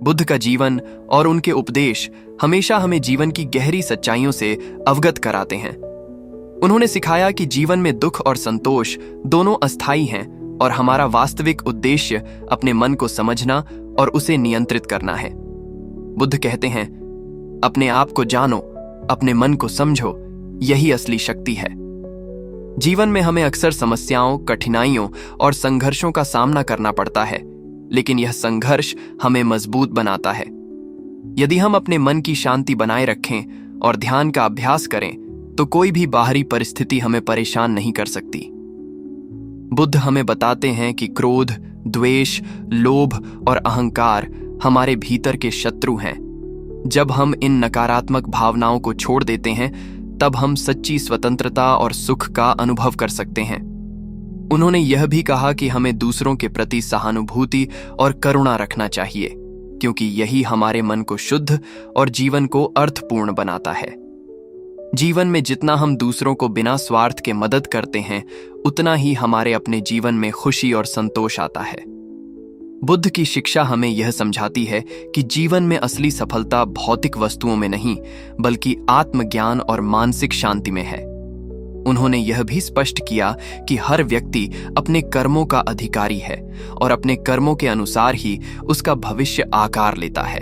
बुद्ध का जीवन और उनके उपदेश हमेशा हमें जीवन की गहरी सच्चाइयों से अवगत कराते हैं। उन्होंने सिखाया कि जीवन में दुख और संतोष दोनों अस्थायी हैं और हमारा वास्तविक उद्देश्य अपने मन को समझना और उसे नियंत्रित करना है। बुद्ध कहते हैं, अपने आप को जानो, अपने मन को समझो, यही असली शक्ति है। जीवन में हमें अक्सर समस्याओं, कठिनाइयों और संघर्षों का सामना करना पड़ता है, लेकिन यह संघर्ष हमें मजबूत बनाता है। यदि हम अपने मन की शांति बनाए रखें और ध्यान का अभ्यास करें, तो कोई भी बाहरी परिस्थिति हमें परेशान नहीं कर सकती। बुद्ध हमें बताते हैं कि क्रोध, द्वेष, लोभ और अहंकार हमारे भीतर के शत्रु हैं। जब हम इन नकारात्मक भावनाओं को छोड़ देते हैं, तब हम सच्ची स्वतंत्रता और सुख का अनुभव कर सकते हैं। उन्होंने यह भी कहा कि हमें दूसरों के प्रति सहानुभूति और करुणा रखना चाहिए, क्योंकि यही हमारे मन को शुद्ध और जीवन को अर्थपूर्ण बनाता है। जीवन में जितना हम दूसरों को बिना स्वार्थ के मदद करते हैं, उतना ही हमारे अपने जीवन में खुशी और संतोष आता है। बुद्ध की शिक्षा हमें यह समझाती है कि जीवन में असली सफलता भौतिक वस्तुओं में नहीं, बल्कि आत्मज्ञान और मानसिक शांति में है। उन्होंने यह भी स्पष्ट किया कि हर व्यक्ति अपने कर्मों का अधिकारी है और अपने कर्मों के अनुसार ही उसका भविष्य आकार लेता है।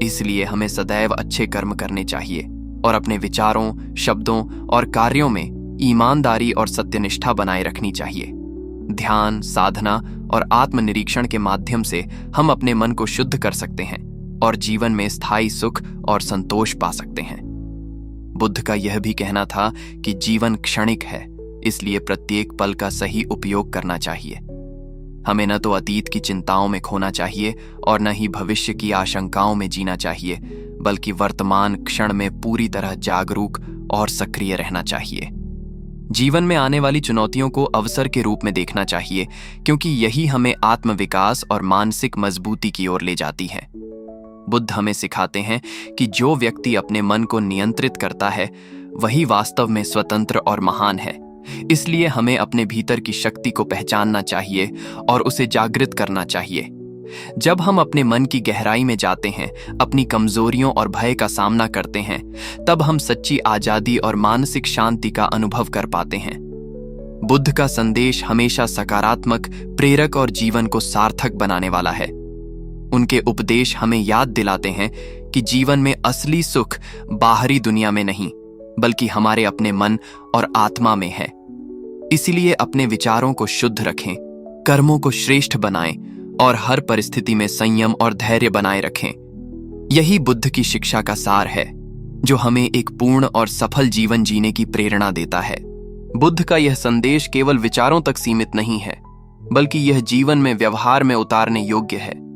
इसलिए हमें सदैव अच्छे कर्म करने चाहिए और अपने विचारों, शब्दों और कार्यों में ईमानदारी और सत्यनिष्ठा बनाए रखनी चाहिए। ध्यान, साधना और आत्मनिरीक्षण के माध्यम से हम अपने मन को शुद्ध कर सकते हैं और जीवन में स्थायी सुख और संतोष पा सकते हैं। बुद्ध का यह भी कहना था कि जीवन क्षणिक है, इसलिए प्रत्येक पल का सही उपयोग करना चाहिए। हमें न तो अतीत की चिंताओं में खोना चाहिए और न ही भविष्य की आशंकाओं में जीना चाहिए, बल्कि वर्तमान क्षण में पूरी तरह जागरूक और सक्रिय रहना चाहिए। जीवन में आने वाली चुनौतियों को अवसर के रूप में देखना चाहिए, क्योंकि यही हमें आत्मविकास और मानसिक मजबूती की ओर ले जाती है। बुद्ध हमें सिखाते हैं कि जो व्यक्ति अपने मन को नियंत्रित करता है, वही वास्तव में स्वतंत्र और महान है। इसलिए हमें अपने भीतर की शक्ति को पहचानना चाहिए और उसे जागृत करना चाहिए। जब हम अपने मन की गहराई में जाते हैं, अपनी कमजोरियों और भय का सामना करते हैं, तब हम सच्ची आजादी और मानसिक शांति का अनुभव कर पाते हैं। बुद्ध का संदेश हमेशा सकारात्मक, प्रेरक और जीवन को सार्थक बनाने वाला है। उनके उपदेश हमें याद दिलाते हैं कि जीवन में असली सुख बाहरी दुनिया में नहीं, बल्कि हमारे अपने मन और आत्मा में है। इसलिए अपने विचारों को शुद्ध रखें, कर्मों को श्रेष्ठ बनाएं और हर परिस्थिति में संयम और धैर्य बनाए रखें। यही बुद्ध की शिक्षा का सार है, जो हमें एक पूर्ण और सफल जीवन जीने की प्रेरणा देता है। बुद्ध का यह संदेश केवल विचारों तक सीमित नहीं है, बल्कि यह जीवन में व्यवहार में उतारने योग्य है।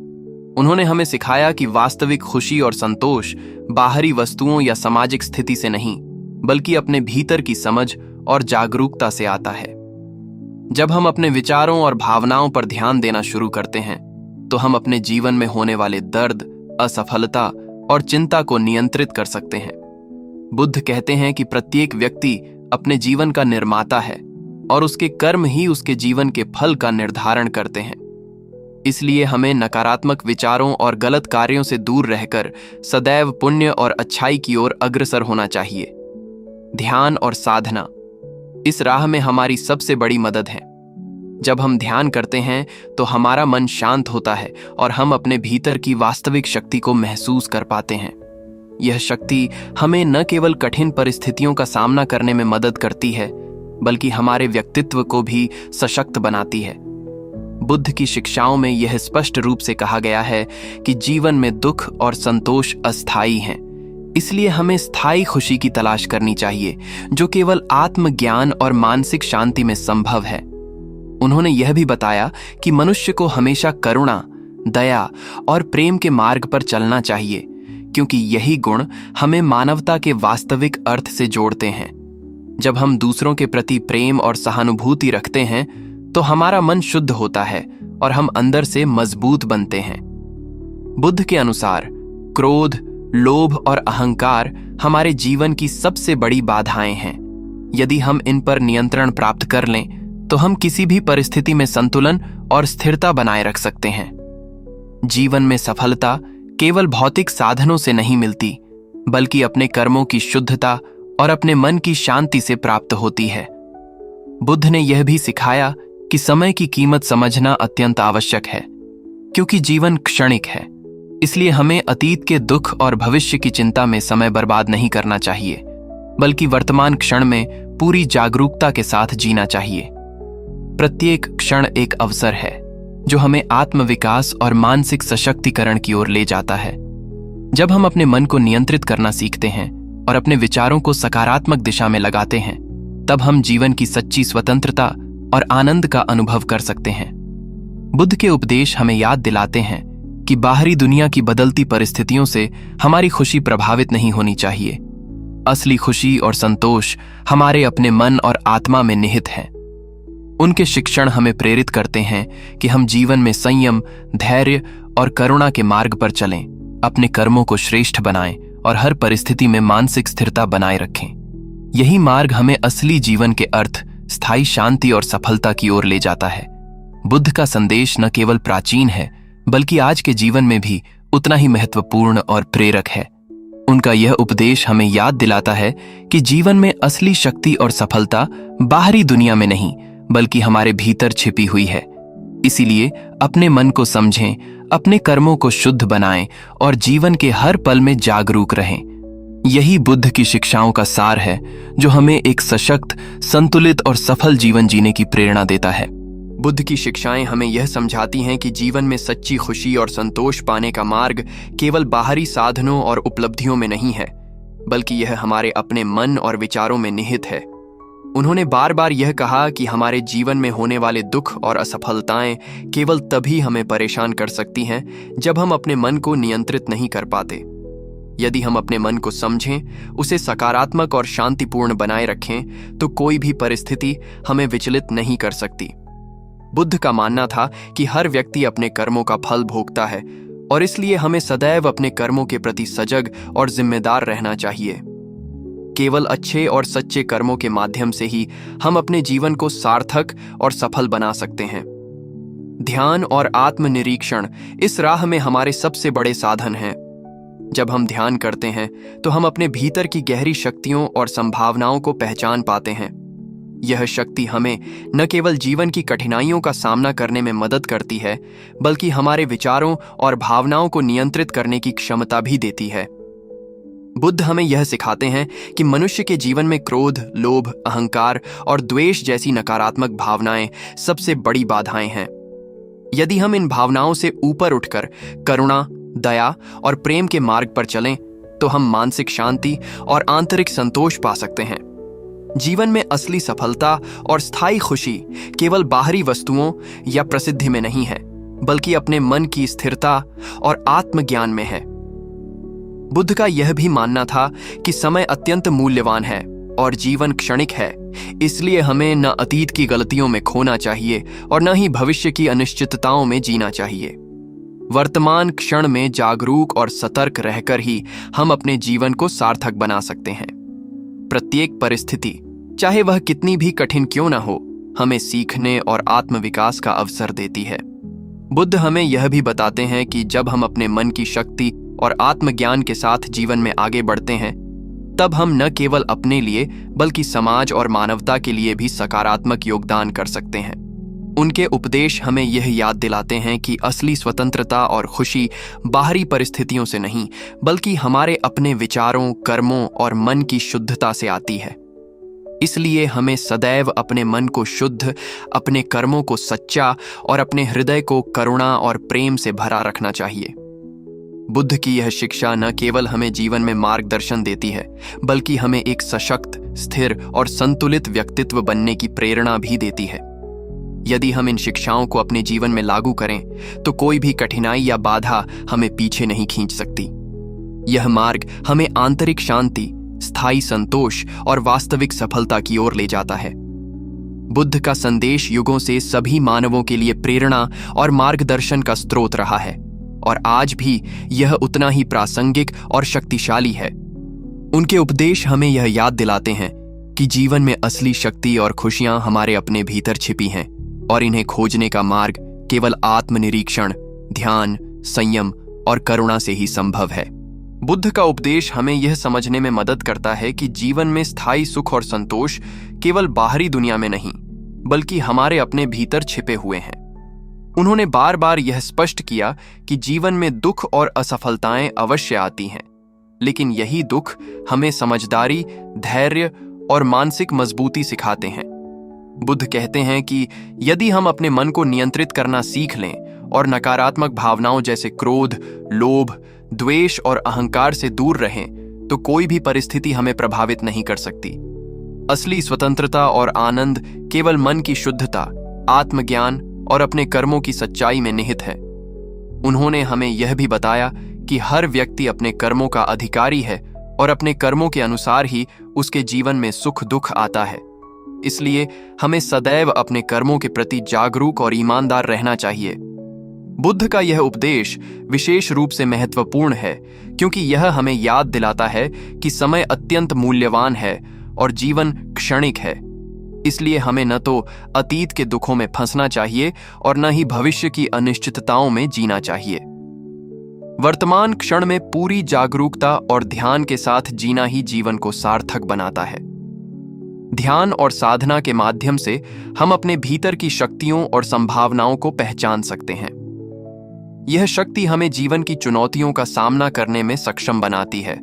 उन्होंने हमें सिखाया कि वास्तविक खुशी और संतोष बाहरी वस्तुओं या सामाजिक स्थिति से नहीं, बल्कि अपने भीतर की समझ और जागरूकता से आता है। जब हम अपने विचारों और भावनाओं पर ध्यान देना शुरू करते हैं, तो हम अपने जीवन में होने वाले दर्द, असफलता और चिंता को नियंत्रित कर सकते हैं। बुद्ध कहते हैं कि प्रत्येक व्यक्ति अपने जीवन का निर्माता है और उसके कर्म ही उसके जीवन के फल का निर्धारण करते हैं। इसलिए हमें नकारात्मक विचारों और गलत कार्यों से दूर रहकर सदैव पुण्य और अच्छाई की ओर अग्रसर होना चाहिए। ध्यान और साधना इस राह में हमारी सबसे बड़ी मदद है। जब हम ध्यान करते हैं, तो हमारा मन शांत होता है और हम अपने भीतर की वास्तविक शक्ति को महसूस कर पाते हैं। यह शक्ति हमें न केवल कठिन परिस्थितियों का सामना करने में मदद करती है, बल्कि हमारे व्यक्तित्व को भी सशक्त बनाती है। बुद्ध की शिक्षाओं में यह स्पष्ट रूप से कहा गया है कि जीवन में दुख और संतोष अस्थायी हैं। इसलिए हमें स्थायी खुशी की तलाश करनी चाहिए, जो केवल आत्मज्ञान और मानसिक शांति में संभव है। उन्होंने यह भी बताया कि मनुष्य को हमेशा करुणा, दया और प्रेम के मार्ग पर चलना चाहिए, क्योंकि यही गुण हमें मानवता के वास्तविक अर्थ से जोड़ते हैं। जब हम दूसरों के प्रति प्रेम और सहानुभूति रखते हैं, तो हमारा मन शुद्ध होता है और हम अंदर से मजबूत बनते हैं। बुद्ध के अनुसार क्रोध, लोभ और अहंकार हमारे जीवन की सबसे बड़ी बाधाएं हैं। यदि हम इन पर नियंत्रण प्राप्त कर लें, तो हम किसी भी परिस्थिति में संतुलन और स्थिरता बनाए रख सकते हैं। जीवन में सफलता केवल भौतिक साधनों से नहीं मिलती, बल्कि अपने कर्मों की शुद्धता और अपने मन की शांति से प्राप्त होती है। बुद्ध ने यह भी सिखाया कि समय की कीमत समझना अत्यंत आवश्यक है, क्योंकि जीवन क्षणिक है। इसलिए हमें अतीत के दुख और भविष्य की चिंता में समय बर्बाद नहीं करना चाहिए, बल्कि वर्तमान क्षण में पूरी जागरूकता के साथ जीना चाहिए। प्रत्येक क्षण एक अवसर है जो हमें आत्मविकास और मानसिक सशक्तिकरण की ओर ले जाता है। जब हम अपने मन को नियंत्रित करना सीखते हैं और अपने विचारों को सकारात्मक दिशा में लगाते हैं, तब हम जीवन की सच्ची स्वतंत्रता और आनंद का अनुभव कर सकते हैं। बुद्ध के उपदेश हमें याद दिलाते हैं कि बाहरी दुनिया की बदलती परिस्थितियों से हमारी खुशी प्रभावित नहीं होनी चाहिए। असली खुशी और संतोष हमारे अपने मन और आत्मा में निहित है। उनके शिक्षण हमें प्रेरित करते हैं कि हम जीवन में संयम, धैर्य और करुणा के मार्ग पर चलें, अपने कर्मों को श्रेष्ठ बनाएं और हर परिस्थिति में मानसिक स्थिरता बनाए रखें। यही मार्ग हमें असली जीवन के अर्थ, स्थायी शांति और सफलता की ओर ले जाता है। बुद्ध का संदेश न केवल प्राचीन है, बल्कि आज के जीवन में भी उतना ही महत्वपूर्ण और प्रेरक है। उनका यह उपदेश हमें याद दिलाता है कि जीवन में असली शक्ति और सफलता बाहरी दुनिया में नहीं, बल्कि हमारे भीतर छिपी हुई है। इसीलिए अपने मन को समझें, अपने कर्मों को शुद्ध बनाएं और जीवन के हर पल में जागरूक रहें। यही बुद्ध की शिक्षाओं का सार है, जो हमें एक सशक्त, संतुलित और सफल जीवन जीने की प्रेरणा देता है। बुद्ध की शिक्षाएं हमें यह समझाती हैं कि जीवन में सच्ची खुशी और संतोष पाने का मार्ग केवल बाहरी साधनों और उपलब्धियों में नहीं है, बल्कि यह हमारे अपने मन और विचारों में निहित है। उन्होंने बार बार यह कहा कि हमारे जीवन में होने वाले दुख और असफलताएं केवल तभी हमें परेशान कर सकती हैं जब हम अपने मन को नियंत्रित नहीं कर पाते। यदि हम अपने मन को समझें, उसे सकारात्मक और शांतिपूर्ण बनाए रखें, तो कोई भी परिस्थिति हमें विचलित नहीं कर सकती। बुद्ध का मानना था कि हर व्यक्ति अपने कर्मों का फल भोगता है और इसलिए हमें सदैव अपने कर्मों के प्रति सजग और जिम्मेदार रहना चाहिए। केवल अच्छे और सच्चे कर्मों के माध्यम से ही हम अपने जीवन को सार्थक और सफल बना सकते हैं। ध्यान और आत्मनिरीक्षण इस राह में हमारे सबसे बड़े साधन हैं। जब हम ध्यान करते हैं तो हम अपने भीतर की गहरी शक्तियों और संभावनाओं को पहचान पाते हैं। यह शक्ति हमें न केवल जीवन की कठिनाइयों का सामना करने में मदद करती है, बल्कि हमारे विचारों और भावनाओं को नियंत्रित करने की क्षमता भी देती है। बुद्ध हमें यह सिखाते हैं कि मनुष्य के जीवन में क्रोध, लोभ, अहंकार और द्वेष जैसी नकारात्मक भावनाएं सबसे बड़ी बाधाएं हैं। यदि हम इन भावनाओं से ऊपर उठकर करुणा, दया और प्रेम के मार्ग पर चलें, तो हम मानसिक शांति और आंतरिक संतोष पा सकते हैं। जीवन में असली सफलता और स्थायी खुशी केवल बाहरी वस्तुओं या प्रसिद्धि में नहीं है, बल्कि अपने मन की स्थिरता और आत्मज्ञान में है। बुद्ध का यह भी मानना था कि समय अत्यंत मूल्यवान है और जीवन क्षणिक है। इसलिए हमें न अतीत की गलतियों में खोना चाहिए और न ही भविष्य की अनिश्चितताओं में जीना चाहिए। वर्तमान क्षण में जागरूक और सतर्क रहकर ही हम अपने जीवन को सार्थक बना सकते हैं। प्रत्येक परिस्थिति, चाहे वह कितनी भी कठिन क्यों न हो, हमें सीखने और आत्मविकास का अवसर देती है। बुद्ध हमें यह भी बताते हैं कि जब हम अपने मन की शक्ति और आत्मज्ञान के साथ जीवन में आगे बढ़ते हैं, तब हम न केवल अपने लिए बल्कि समाज और मानवता के लिए भी सकारात्मक योगदान कर सकते हैं। उनके उपदेश हमें यह याद दिलाते हैं कि असली स्वतंत्रता और खुशी बाहरी परिस्थितियों से नहीं, बल्कि हमारे अपने विचारों, कर्मों और मन की शुद्धता से आती है। इसलिए हमें सदैव अपने मन को शुद्ध, अपने कर्मों को सच्चा और अपने हृदय को करुणा और प्रेम से भरा रखना चाहिए। बुद्ध की यह शिक्षा न केवल हमें जीवन में मार्गदर्शन देती है, बल्कि हमें एक सशक्त, स्थिर और संतुलित व्यक्तित्व बनने की प्रेरणा भी देती है। यदि हम इन शिक्षाओं को अपने जीवन में लागू करें, तो कोई भी कठिनाई या बाधा हमें पीछे नहीं खींच सकती। यह मार्ग हमें आंतरिक शांति, स्थायी संतोष और वास्तविक सफलता की ओर ले जाता है। बुद्ध का संदेश युगों से सभी मानवों के लिए प्रेरणा और मार्गदर्शन का स्रोत रहा है और आज भी यह उतना ही प्रासंगिक और शक्तिशाली है। उनके उपदेश हमें यह याद दिलाते हैं कि जीवन में असली शक्ति और खुशियां हमारे अपने भीतर छिपी हैं और इन्हें खोजने का मार्ग केवल आत्मनिरीक्षण, ध्यान, संयम और करुणा से ही संभव है। बुद्ध का उपदेश हमें यह समझने में मदद करता है कि जीवन में स्थायी सुख और संतोष केवल बाहरी दुनिया में नहीं, बल्कि हमारे अपने भीतर छिपे हुए हैं। उन्होंने बार बार यह स्पष्ट किया कि जीवन में दुख और असफलताएं अवश्य आती हैं, लेकिन यही दुख हमें समझदारी, धैर्य और मानसिक मजबूती सिखाते हैं। बुद्ध कहते हैं कि यदि हम अपने मन को नियंत्रित करना सीख लें और नकारात्मक भावनाओं जैसे क्रोध, लोभ, द्वेष और अहंकार से दूर रहें, तो कोई भी परिस्थिति हमें प्रभावित नहीं कर सकती। असली स्वतंत्रता और आनंद केवल मन की शुद्धता, आत्मज्ञान और अपने कर्मों की सच्चाई में निहित है। उन्होंने हमें यह भी बताया कि हर व्यक्ति अपने कर्मों का अधिकारी है और अपने कर्मों के अनुसार ही उसके जीवन में सुख दुख आता है। इसलिए हमें सदैव अपने कर्मों के प्रति जागरूक और ईमानदार रहना चाहिए। बुद्ध का यह उपदेश विशेष रूप से महत्वपूर्ण है क्योंकि यह हमें याद दिलाता है कि समय अत्यंत मूल्यवान है और जीवन क्षणिक है। इसलिए हमें न तो अतीत के दुखों में फंसना चाहिए और न ही भविष्य की अनिश्चितताओं में जीना चाहिए। वर्तमान क्षण में पूरी जागरूकता और ध्यान के साथ जीना ही जीवन को सार्थक बनाता है। ध्यान और साधना के माध्यम से हम अपने भीतर की शक्तियों और संभावनाओं को पहचान सकते हैं। यह शक्ति हमें जीवन की चुनौतियों का सामना करने में सक्षम बनाती है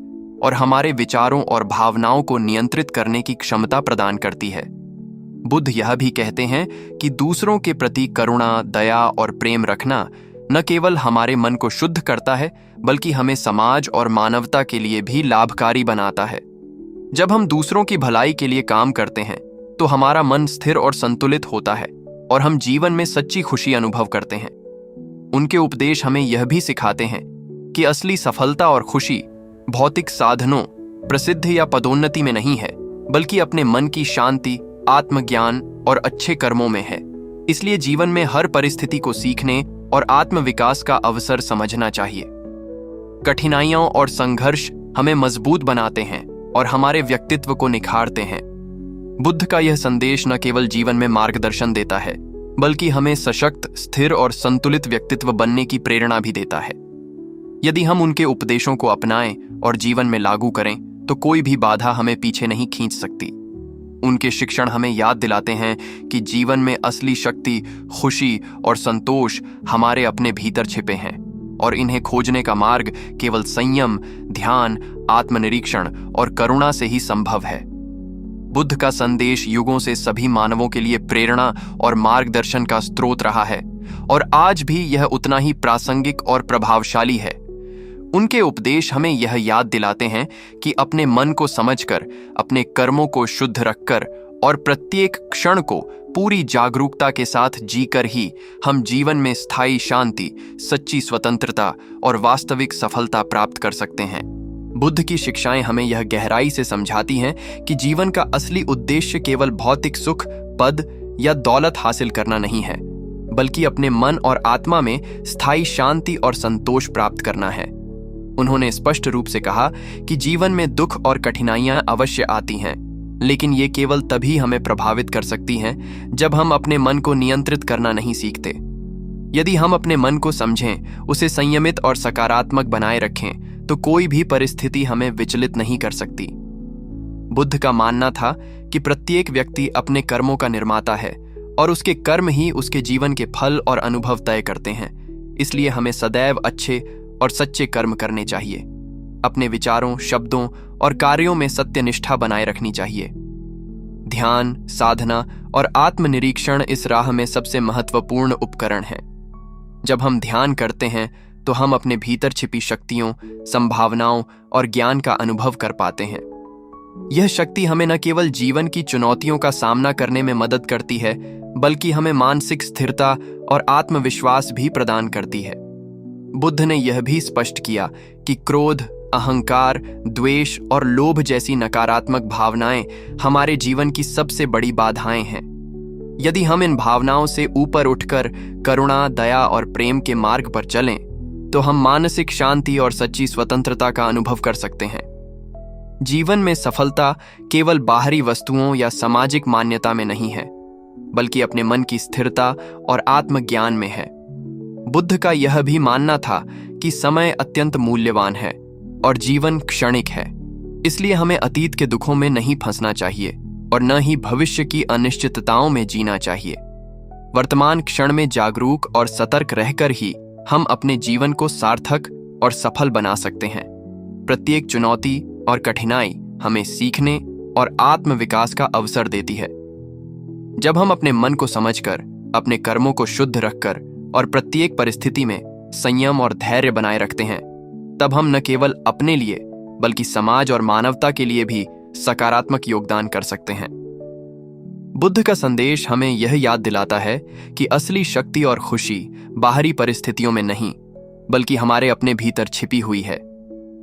और हमारे विचारों और भावनाओं को नियंत्रित करने की क्षमता प्रदान करती है। बुद्ध यह भी कहते हैं कि दूसरों के प्रति करुणा, दया और प्रेम रखना न केवल हमारे मन को शुद्ध करता है, बल्कि हमें समाज और मानवता के लिए भी लाभकारी बनाता है। जब हम दूसरों की भलाई के लिए काम करते हैं, तो हमारा मन स्थिर और संतुलित होता है और हम जीवन में सच्ची खुशी अनुभव करते हैं। उनके उपदेश हमें यह भी सिखाते हैं कि असली सफलता और खुशी भौतिक साधनों, प्रसिद्धि या पदोन्नति में नहीं है, बल्कि अपने मन की शांति, आत्मज्ञान और अच्छे कर्मों में है। इसलिए जीवन में हर परिस्थिति को सीखने और आत्मविकास का अवसर समझना चाहिए। कठिनाइयां और संघर्ष हमें मजबूत बनाते हैं और हमारे व्यक्तित्व को निखारते हैं। बुद्ध का यह संदेश न केवल जीवन में मार्गदर्शन देता है, बल्कि हमें सशक्त, स्थिर और संतुलित व्यक्तित्व बनने की प्रेरणा भी देता है। यदि हम उनके उपदेशों को अपनाएं और जीवन में लागू करें, तो कोई भी बाधा हमें पीछे नहीं खींच सकती। उनके शिक्षण हमें याद दिलाते हैं कि जीवन में असली शक्ति, खुशी और संतोष हमारे अपने भीतर छिपे हैं और इन्हें खोजने का मार्ग केवल संयम, ध्यान, आत्मनिरीक्षण और करुणा से ही संभव है। बुद्ध का संदेश युगों से सभी मानवों के लिए प्रेरणा और मार्गदर्शन का स्रोत रहा है और आज भी यह उतना ही प्रासंगिक और प्रभावशाली है। उनके उपदेश हमें यह याद दिलाते हैं कि अपने मन को समझकर, अपने कर्मों को शुद्ध रखकर और प्रत्येक क्षण को पूरी जागरूकता के साथ जीकर ही हम जीवन में स्थायी शांति, सच्ची स्वतंत्रता और वास्तविक सफलता प्राप्त कर सकते हैं। बुद्ध की शिक्षाएं हमें यह गहराई से समझाती हैं कि जीवन का असली उद्देश्य केवल भौतिक सुख, पद या दौलत हासिल करना नहीं है, बल्कि अपने मन और आत्मा में स्थायी शांति और संतोष प्राप्त करना है। उन्होंने स्पष्ट रूप से कहा कि जीवन में दुख और कठिनाइयां अवश्य आती हैं, लेकिन ये केवल तभी हमें प्रभावित कर सकती हैं जब हम अपने मन को नियंत्रित करना नहीं सीखते। यदि हम अपने मन को समझें, उसे संयमित और सकारात्मक बनाए रखें, तो कोई भी परिस्थिति हमें विचलित नहीं कर सकती। बुद्ध का मानना था कि प्रत्येक व्यक्ति अपने कर्मों का निर्माता है और उसके कर्म ही उसके जीवन के फल और अनुभव तय करते हैं। इसलिए हमें सदैव अच्छे और सच्चे कर्म करने चाहिए। अपने विचारों, शब्दों और कार्यों में सत्यनिष्ठा बनाए रखनी चाहिए। ध्यान, साधना और आत्मनिरीक्षण इस राह में सबसे महत्वपूर्ण उपकरण हैं। जब हम ध्यान करते हैं तो हम अपने भीतर छिपी शक्तियों, संभावनाओं और ज्ञान का अनुभव कर पाते हैं। यह शक्ति हमें न केवल जीवन की चुनौतियों का सामना करने में मदद करती है, बल्कि हमें मानसिक स्थिरता और आत्मविश्वास भी प्रदान करती है। बुद्ध ने यह भी स्पष्ट किया कि क्रोध, अहंकार, द्वेष और लोभ जैसी नकारात्मक भावनाएं हमारे जीवन की सबसे बड़ी बाधाएं हैं। यदि हम इन भावनाओं से ऊपर उठकर करुणा, दया और प्रेम के मार्ग पर चलें, तो हम मानसिक शांति और सच्ची स्वतंत्रता का अनुभव कर सकते हैं। जीवन में सफलता केवल बाहरी वस्तुओं या सामाजिक मान्यता में नहीं है, बल्कि अपने मन की स्थिरता और आत्मज्ञान में है। बुद्ध का यह भी मानना था कि समय अत्यंत मूल्यवान है और जीवन क्षणिक है। इसलिए हमें अतीत के दुखों में नहीं फंसना चाहिए और न ही भविष्य की अनिश्चितताओं में जीना चाहिए। वर्तमान क्षण में जागरूक और सतर्क रहकर ही हम अपने जीवन को सार्थक और सफल बना सकते हैं। प्रत्येक चुनौती और कठिनाई हमें सीखने और आत्मविकास का अवसर देती है। जब हम अपने मन को समझकर, अपने कर्मों को शुद्ध रखकर और प्रत्येक परिस्थिति में संयम और धैर्य बनाए रखते हैं, तब हम न केवल अपने लिए बल्कि समाज और मानवता के लिए भी सकारात्मक योगदान कर सकते हैं। बुद्ध का संदेश हमें यह याद दिलाता है कि असली शक्ति और खुशी बाहरी परिस्थितियों में नहीं, बल्कि हमारे अपने भीतर छिपी हुई है।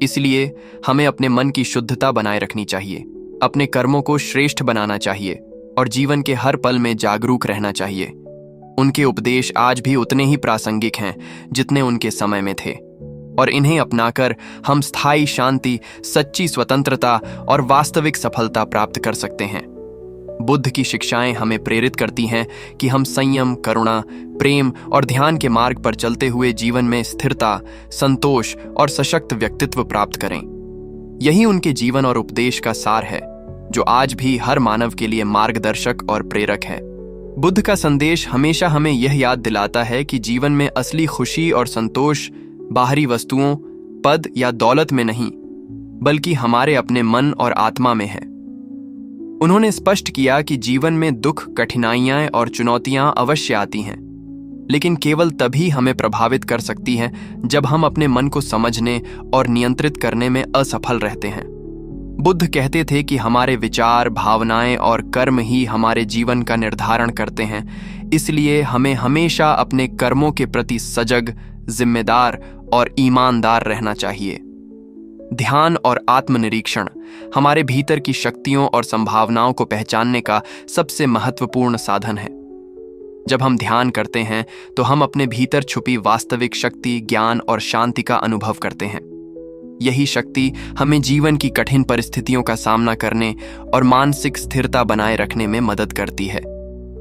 इसलिए हमें अपने मन की शुद्धता बनाए रखनी चाहिए, अपने कर्मों को श्रेष्ठ बनाना चाहिए और जीवन के हर पल में जागरूक रहना चाहिए। उनके उपदेश आज भी उतने ही प्रासंगिक हैं जितने उनके समय में थे, और इन्हें अपनाकर हम स्थायी शांति, सच्ची स्वतंत्रता और वास्तविक सफलता प्राप्त कर सकते हैं। बुद्ध की शिक्षाएं हमें प्रेरित करती हैं कि हम संयम, करुणा, प्रेम और ध्यान के मार्ग पर चलते हुए जीवन में स्थिरता, संतोष और सशक्त व्यक्तित्व प्राप्त करें। यही उनके जीवन और उपदेश का सार है, जो आज भी हर मानव के लिए मार्गदर्शक और प्रेरक है। बुद्ध का संदेश हमेशा हमें यह याद दिलाता है कि जीवन में असली खुशी और संतोष बाहरी वस्तुओं, पद या दौलत में नहीं, बल्कि हमारे अपने मन और आत्मा में है। उन्होंने स्पष्ट किया कि जीवन में दुख, कठिनाइयां और चुनौतियां अवश्य आती हैं, लेकिन केवल तभी हमें प्रभावित कर सकती हैं जब हम अपने मन को समझने और नियंत्रित करने में असफल रहते हैं। बुद्ध कहते थे कि हमारे विचार, भावनाएं और कर्म ही हमारे जीवन का निर्धारण करते हैं। इसलिए हमें हमेशा अपने कर्मों के प्रति सजग, जिम्मेदार और ईमानदार रहना चाहिए। ध्यान और आत्मनिरीक्षण हमारे भीतर की शक्तियों और संभावनाओं को पहचानने का सबसे महत्वपूर्ण साधन है। जब हम ध्यान करते हैं तो हम अपने भीतर छुपी वास्तविक शक्ति, ज्ञान और शांति का अनुभव करते हैं। यही शक्ति हमें जीवन की कठिन परिस्थितियों का सामना करने और मानसिक स्थिरता बनाए रखने में मदद करती है।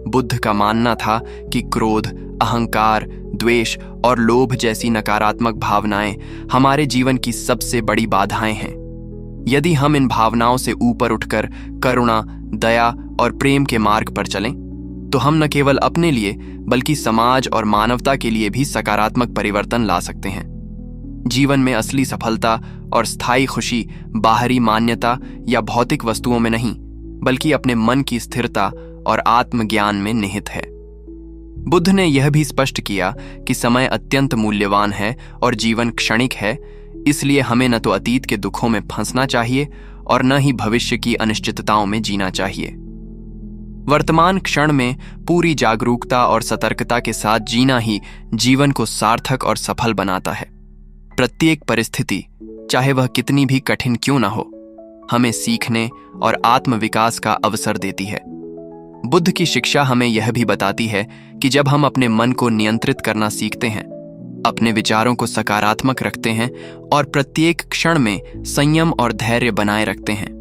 बुद्ध का मानना था कि क्रोध, अहंकार, द्वेष और लोभ जैसी नकारात्मक भावनाएं हमारे जीवन की सबसे बड़ी बाधाएं हैं। यदि हम इन भावनाओं से ऊपर उठकर करुणा, दया और प्रेम के मार्ग पर चलें, तो हम न केवल अपने लिए बल्कि समाज और मानवता के लिए भी सकारात्मक परिवर्तन ला सकते हैं। जीवन में असली सफलता और स्थायी खुशी बाहरी मान्यता या भौतिक वस्तुओं में नहीं, बल्कि अपने मन की स्थिरता और आत्मज्ञान में निहित है। बुद्ध ने यह भी स्पष्ट किया कि समय अत्यंत मूल्यवान है और जीवन क्षणिक है। इसलिए हमें न तो अतीत के दुखों में फंसना चाहिए और न ही भविष्य की अनिश्चितताओं में जीना चाहिए। वर्तमान क्षण में पूरी जागरूकता और सतर्कता के साथ जीना ही जीवन को सार्थक और सफल बनाता है। प्रत्येक परिस्थिति, चाहे वह कितनी भी कठिन क्यों न हो, हमें सीखने और आत्मविकास का अवसर देती है। बुद्ध की शिक्षा हमें यह भी बताती है कि जब हम अपने मन को नियंत्रित करना सीखते हैं, अपने विचारों को सकारात्मक रखते हैं और प्रत्येक क्षण में संयम और धैर्य बनाए रखते हैं,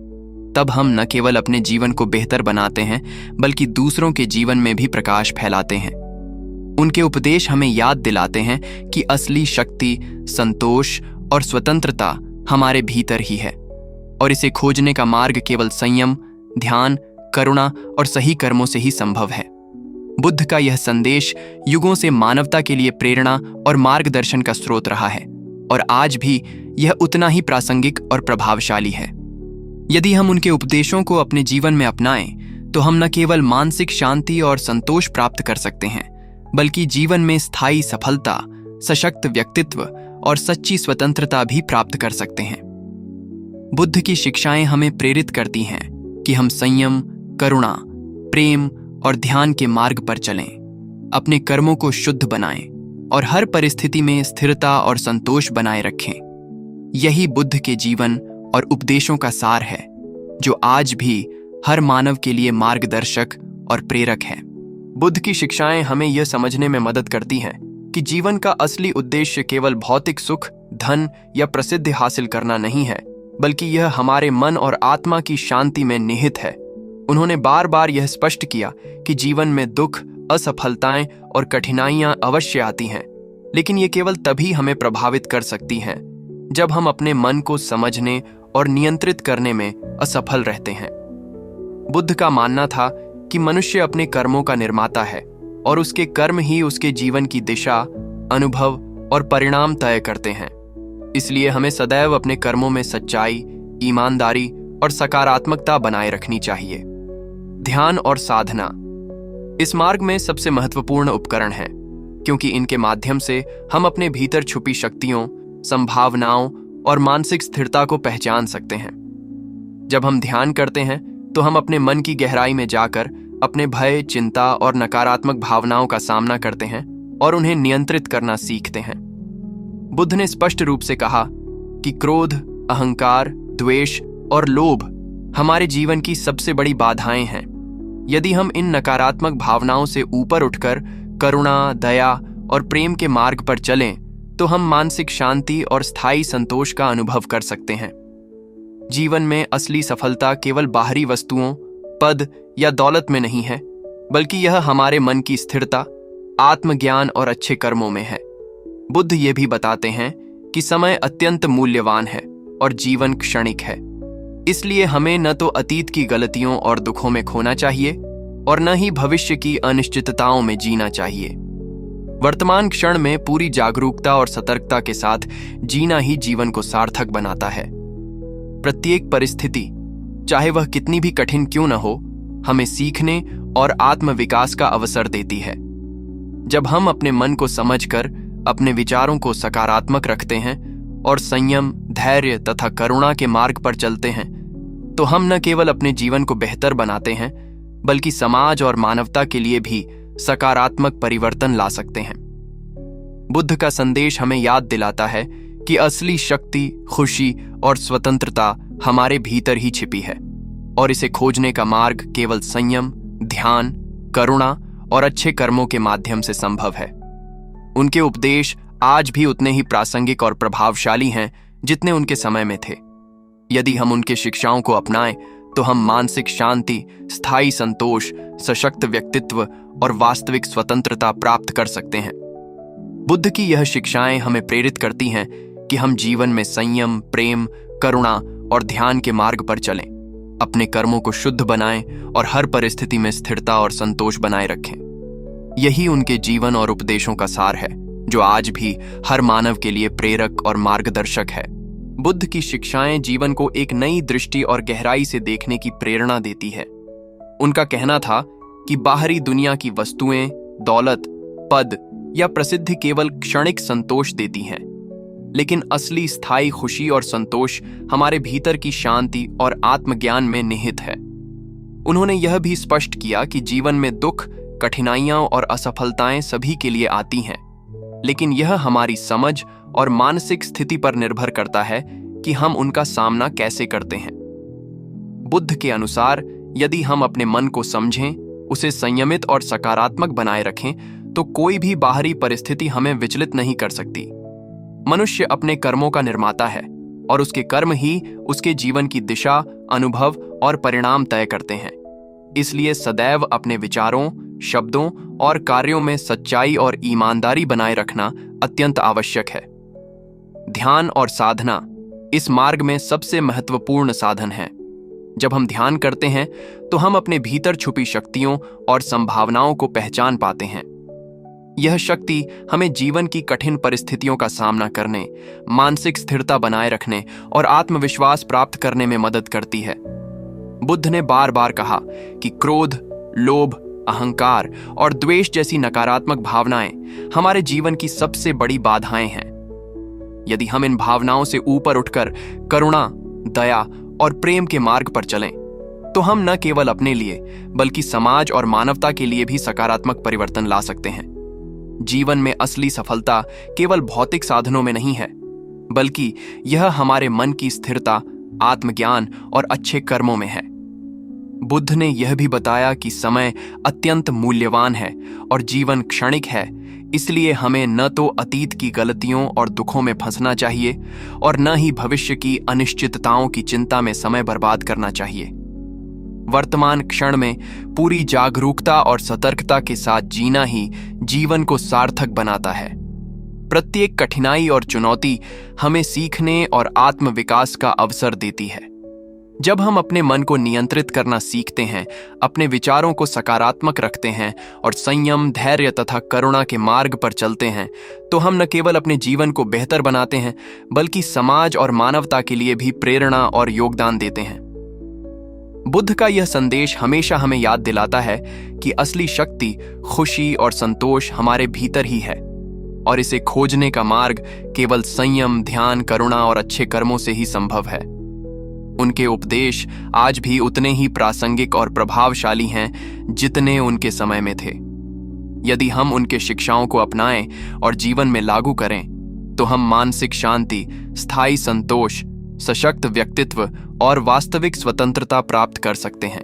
तब हम न केवल अपने जीवन को बेहतर बनाते हैं, बल्कि दूसरों के जीवन में भी प्रकाश फैलाते हैं। उनके उपदेश हमें याद दिलाते हैं कि असली शक्ति, संतोष और स्वतंत्रता हमारे भीतर ही है, और इसे खोजने का मार्ग केवल संयम, ध्यान, करुणा और सही कर्मों से ही संभव है। बुद्ध का यह संदेश युगों से मानवता के लिए प्रेरणा और मार्गदर्शन का स्रोत रहा है, और आज भी यह उतना ही प्रासंगिक और प्रभावशाली है। यदि हम उनके उपदेशों को अपने जीवन में अपनाएं, तो हम न केवल मानसिक शांति और संतोष प्राप्त कर सकते हैं, बल्कि जीवन में स्थायी सफलता, सशक्त व्यक्तित्व और सच्ची स्वतंत्रता भी प्राप्त कर सकते हैं। बुद्ध की शिक्षाएं हमें प्रेरित करती हैं कि हम संयम, करुणा, प्रेम और ध्यान के मार्ग पर चलें, अपने कर्मों को शुद्ध बनाएं और हर परिस्थिति में स्थिरता और संतोष बनाए रखें। यही बुद्ध के जीवन और उपदेशों का सार है, जो आज भी हर मानव के लिए मार्गदर्शक और प्रेरक है। बुद्ध की शिक्षाएं हमें यह समझने में मदद करती हैं कि जीवन का असली उद्देश्य केवल भौतिक सुख, धन या प्रसिद्धि हासिल करना नहीं है, बल्कि यह हमारे मन और आत्मा की शांति में निहित है। उन्होंने बार बार यह स्पष्ट किया कि जीवन में दुख, असफलताएं और कठिनाइयां अवश्य आती हैं, लेकिन ये केवल तभी हमें प्रभावित कर सकती हैं जब हम अपने मन को समझने और नियंत्रित करने में असफल रहते हैं। बुद्ध का मानना था कि मनुष्य अपने कर्मों का निर्माता है और उसके कर्म ही उसके जीवन की दिशा, अनुभव और परिणाम तय करते हैं। इसलिए हमें सदैव अपने कर्मों में सच्चाई, ईमानदारी और सकारात्मकता बनाए रखनी चाहिए। ध्यान और साधना इस मार्ग में सबसे महत्वपूर्ण उपकरण है, क्योंकि इनके माध्यम से हम अपने भीतर छुपी शक्तियों, संभावनाओं और मानसिक स्थिरता को पहचान सकते हैं। जब हम ध्यान करते हैं तो हम अपने मन की गहराई में जाकर अपने भय, चिंता और नकारात्मक भावनाओं का सामना करते हैं और उन्हें नियंत्रित करना सीखते हैं। बुद्ध ने स्पष्ट रूप से कहा कि क्रोध, अहंकार, द्वेष और लोभ हमारे जीवन की सबसे बड़ी बाधाएं हैं। यदि हम इन नकारात्मक भावनाओं से ऊपर उठकर करुणा, दया और प्रेम के मार्ग पर चलें, तो हम मानसिक शांति और स्थायी संतोष का अनुभव कर सकते हैं। जीवन में असली सफलता केवल बाहरी वस्तुओं, पद या दौलत में नहीं है, बल्कि यह हमारे मन की स्थिरता, आत्मज्ञान और अच्छे कर्मों में है। बुद्ध ये भी बताते हैं कि समय अत्यंत मूल्यवान है और जीवन क्षणिक है। इसलिए हमें न तो अतीत की गलतियों और दुखों में खोना चाहिए और न ही भविष्य की अनिश्चितताओं में जीना चाहिए। वर्तमान क्षण में पूरी जागरूकता और सतर्कता के साथ जीना ही जीवन को सार्थक बनाता है। प्रत्येक परिस्थिति, चाहे वह कितनी भी कठिन क्यों न हो, हमें सीखने और आत्मविकास का अवसर देती है। जब हम अपने मन को समझकर अपने विचारों को सकारात्मक रखते हैं और संयम, धैर्य तथा करुणा के मार्ग पर चलते हैं, तो हम न केवल अपने जीवन को बेहतर बनाते हैं, बल्कि समाज और मानवता के लिए भी सकारात्मक परिवर्तन ला सकते हैं। बुद्ध का संदेश हमें याद दिलाता है कि असली शक्ति, खुशी और स्वतंत्रता हमारे भीतर ही छिपी है और इसे खोजने का मार्ग केवल संयम, ध्यान, करुणा और अच्छे कर्मों के माध्यम से संभव है। उनके उपदेश आज भी उतने ही प्रासंगिक और प्रभावशाली हैं जितने उनके समय में थे। यदि हम उनके शिक्षाओं को अपनाएं तो हम मानसिक शांति, स्थायी संतोष, सशक्त व्यक्तित्व और वास्तविक स्वतंत्रता प्राप्त कर सकते हैं। बुद्ध की यह शिक्षाएं हमें प्रेरित करती हैं कि हम जीवन में संयम, प्रेम, करुणा और ध्यान के मार्ग पर चलें, अपने कर्मों को शुद्ध बनाएं और हर परिस्थिति में स्थिरता और संतोष बनाए रखें। यही उनके जीवन और उपदेशों का सार है, जो आज भी हर मानव के लिए प्रेरक और मार्गदर्शक है। बुद्ध की शिक्षाएं जीवन को एक नई दृष्टि और गहराई से देखने की प्रेरणा देती है। उनका कहना था कि बाहरी दुनिया की वस्तुएं, दौलत, पद या प्रसिद्धि केवल क्षणिक संतोष देती हैं, लेकिन असली स्थायी खुशी और संतोष हमारे भीतर की शांति और आत्मज्ञान में निहित है। उन्होंने यह भी स्पष्ट किया कि जीवन में दुख, कठिनाइयां और असफलताएं सभी के लिए आती हैं, लेकिन यह हमारी समझ और मानसिक स्थिति पर निर्भर करता है कि हम उनका सामना कैसे करते हैं। बुद्ध के अनुसार यदि हम अपने मन को समझें, उसे संयमित और सकारात्मक बनाए रखें, तो कोई भी बाहरी परिस्थिति हमें विचलित नहीं कर सकती। मनुष्य अपने कर्मों का निर्माता है और उसके कर्म ही उसके जीवन की दिशा, अनुभव और परिणाम तय करते हैं। इसलिए सदैव अपने विचारों, शब्दों और कार्यों में सच्चाई और ईमानदारी बनाए रखना अत्यंत आवश्यक है। ध्यान और साधना इस मार्ग में सबसे महत्वपूर्ण साधन है। जब हम ध्यान करते हैं तो हम अपने भीतर छुपी शक्तियों और संभावनाओं को पहचान पाते हैं। यह शक्ति हमें जीवन की कठिन परिस्थितियों का सामना करने, मानसिक स्थिरता बनाए रखने और आत्मविश्वास प्राप्त करने में मदद करती है। बुद्ध ने बार बार कहा कि क्रोध, लोभ, अहंकार और द्वेष जैसी नकारात्मक भावनाएं हमारे जीवन की सबसे बड़ी बाधाएं हैं। यदि हम इन भावनाओं से ऊपर उठकर करुणा, दया और प्रेम के मार्ग पर चलें, तो हम न केवल अपने लिए बल्कि समाज और मानवता के लिए भी सकारात्मक परिवर्तन ला सकते हैं। जीवन में असली सफलता केवल भौतिक साधनों में नहीं है, बल्कि यह हमारे मन की स्थिरता, आत्मज्ञान और अच्छे कर्मों में है। बुद्ध ने यह भी बताया कि समय अत्यंत मूल्यवान है और जीवन क्षणिक है। इसलिए हमें न तो अतीत की गलतियों और दुखों में फंसना चाहिए और न ही भविष्य की अनिश्चितताओं की चिंता में समय बर्बाद करना चाहिए। वर्तमान क्षण में पूरी जागरूकता और सतर्कता के साथ जीना ही जीवन को सार्थक बनाता है। प्रत्येक कठिनाई और चुनौती हमें सीखने और आत्मविकास का अवसर देती है। जब हम अपने मन को नियंत्रित करना सीखते हैं, अपने विचारों को सकारात्मक रखते हैं और संयम, धैर्य तथा करुणा के मार्ग पर चलते हैं, तो हम न केवल अपने जीवन को बेहतर बनाते हैं, बल्कि समाज और मानवता के लिए भी प्रेरणा और योगदान देते हैं। बुद्ध का यह संदेश हमेशा हमें याद दिलाता है कि असली शक्ति, खुशी और संतोष हमारे भीतर ही है, और इसे खोजने का मार्ग केवल संयम, ध्यान, करुणा और अच्छे कर्मों से ही संभव है। उनके उपदेश आज भी उतने ही प्रासंगिक और प्रभावशाली हैं जितने उनके समय में थे। यदि हम उनके शिक्षाओं को अपनाएं और जीवन में लागू करें, तो हम मानसिक शांति, स्थायी संतोष, सशक्त व्यक्तित्व और वास्तविक स्वतंत्रता प्राप्त कर सकते हैं।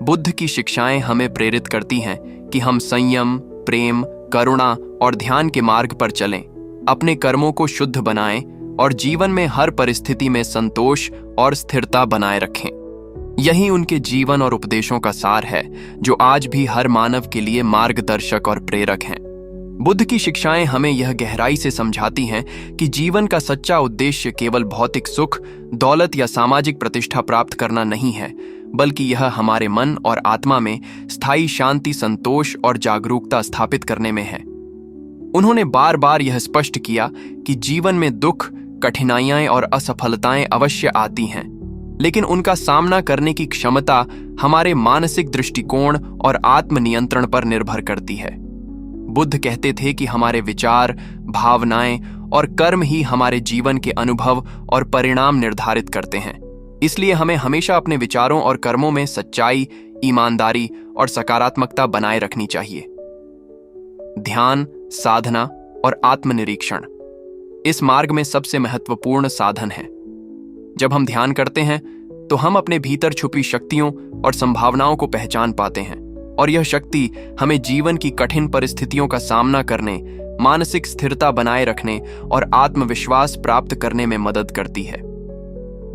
बुद्ध की शिक्षाएं हमें प्रेरित करती हैं कि हम संयम, प्रेम, करुणा और ध्यान के मार्ग पर चलें, अपने कर्मों को शुद्ध बनाएं और जीवन में हर परिस्थिति में संतोष और स्थिरता बनाए रखें। यही उनके जीवन और उपदेशों का सार है, जो आज भी हर मानव के लिए मार्गदर्शक और प्रेरक हैं। बुद्ध की शिक्षाएं हमें यह गहराई से समझाती हैं कि जीवन का सच्चा उद्देश्य केवल भौतिक सुख, दौलत या सामाजिक प्रतिष्ठा प्राप्त करना नहीं है, बल्कि यह हमारे मन और आत्मा में स्थायी शांति, संतोष और जागरूकता स्थापित करने में है। उन्होंने बार बार यह स्पष्ट किया कि जीवन में दुख, कठिनाइयां और असफलताएं अवश्य आती हैं, लेकिन उनका सामना करने की क्षमता हमारे मानसिक दृष्टिकोण और आत्मनियंत्रण पर निर्भर करती है। बुद्ध कहते थे कि हमारे विचार, भावनाएं और कर्म ही हमारे जीवन के अनुभव और परिणाम निर्धारित करते हैं। इसलिए हमें हमेशा अपने विचारों और कर्मों में सच्चाई, ईमानदारी और सकारात्मकता बनाए रखनी चाहिए। ध्यान, साधना और आत्मनिरीक्षण इस मार्ग में सबसे महत्वपूर्ण साधन है। जब हम ध्यान करते हैं, तो हम अपने भीतर छुपी शक्तियों और संभावनाओं को पहचान पाते हैं, और यह शक्ति हमें जीवन की कठिन परिस्थितियों का सामना करने, मानसिक स्थिरता बनाए रखने और आत्मविश्वास प्राप्त करने में मदद करती है।